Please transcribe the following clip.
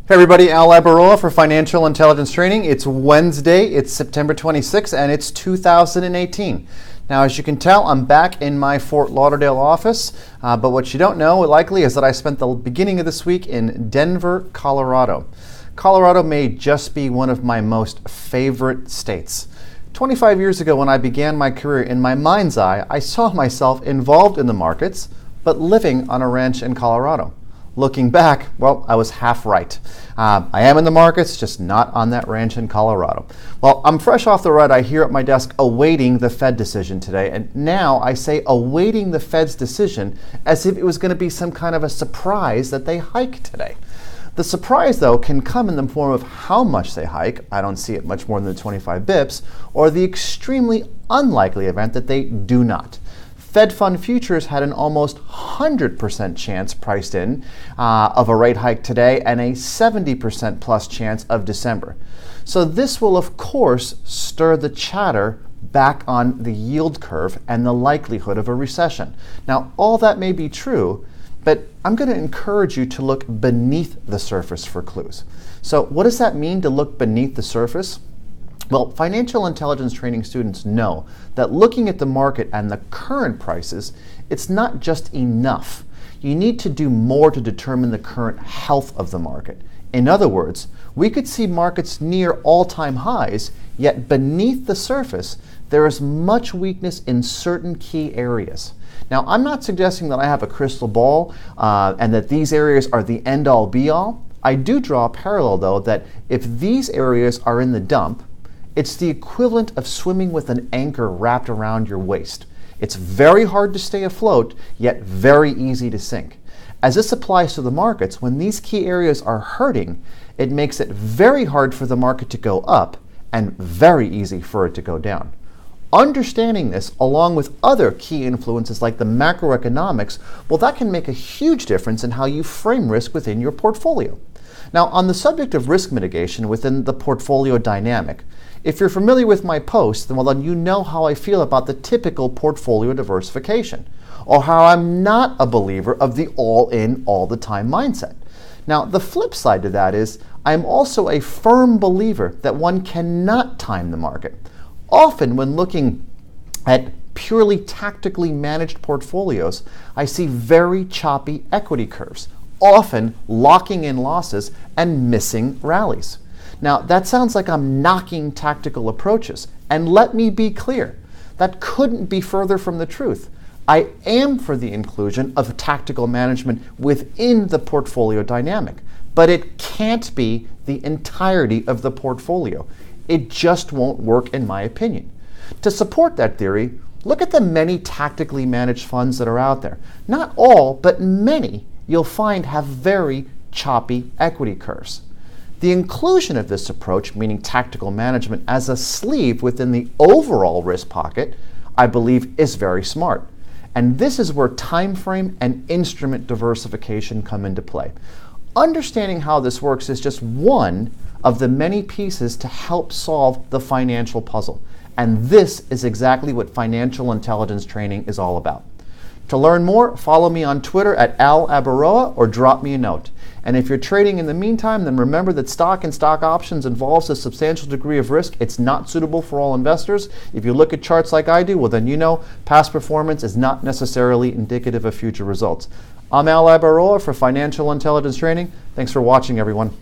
Hey everybody, Al Labaroa for Financial Intelligence Training. It's Wednesday, it's September 26th, and it's 2018. Now, as you can tell, I'm back in my Fort Lauderdale office, but what you don't know likely is that I spent the beginning of this week in Denver, Colorado. Colorado may just be one of my most favorite states. 25 years ago when I began my career, in my mind's eye, I saw myself involved in the markets, but living on a ranch in Colorado. Looking back, well, I was half right. I am in the markets, just not on that ranch in Colorado. Well, I'm fresh off the ride. I here at my desk awaiting the Fed decision today, and now I say awaiting the Fed's decision as if it was going to be some kind of a surprise that they hike today. The surprise, though, can come in the form of how much they hike. I don't see it much more than 25 bips, or the extremely unlikely event that they do not. Fed fund futures had an almost 100% chance priced in of a rate hike today and a 70% plus chance of December. So this will, of course, stir the chatter back on the yield curve and the likelihood of a recession. Now, all that may be true, but I'm going to encourage you to look beneath the surface for clues. So what does that mean, to look beneath the surface? Well, financial intelligence training students know that looking at the market and the current prices, it's not just enough. You need to do more to determine the current health of the market. In other words, we could see markets near all-time highs, yet beneath the surface, there is much weakness in certain key areas. Now, I'm not suggesting that I have a crystal ball and that these areas are the end-all be-all. I do draw a parallel, though, that if these areas are in the dump, it's the equivalent of swimming with an anchor wrapped around your waist. It's very hard to stay afloat, yet very easy to sink. As this applies to the markets, when these key areas are hurting, it makes it very hard for the market to go up and very easy for it to go down. Understanding this, along with other key influences like the macroeconomics, well, that can make a huge difference in how you frame risk within your portfolio. Now, on the subject of risk mitigation within the portfolio dynamic, if you're familiar with my posts, then you know how I feel about the typical portfolio diversification, or how I'm not a believer of the all-in, all-the-time mindset. Now, the flip side to that is I'm also a firm believer that one cannot time the market. Often when looking at purely tactically managed portfolios, I see very choppy equity curves, often locking in losses and missing rallies. Now, that sounds like I'm knocking tactical approaches, and let me be clear, that couldn't be further from the truth. I am for the inclusion of tactical management within the portfolio dynamic, but it can't be the entirety of the portfolio. It just won't work, in my opinion. To support that theory, look at the many tactically managed funds that are out there. Not all, but many, you'll find have very choppy equity curves. The inclusion of this approach, meaning tactical management, as a sleeve within the overall risk pocket, I believe is very smart. And this is where time frame and instrument diversification come into play. Understanding how this works is just one of the many pieces to help solve the financial puzzle. And this is exactly what financial intelligence training is all about. To learn more, follow me on Twitter at Al Labaroa or drop me a note. And if you're trading in the meantime, then remember that stock and stock options involves a substantial degree of risk. It's not suitable for all investors. If you look at charts like I do, well then you know past performance is not necessarily indicative of future results. I'm Al Labaroa for Financial Intelligence Training. Thanks for watching, everyone.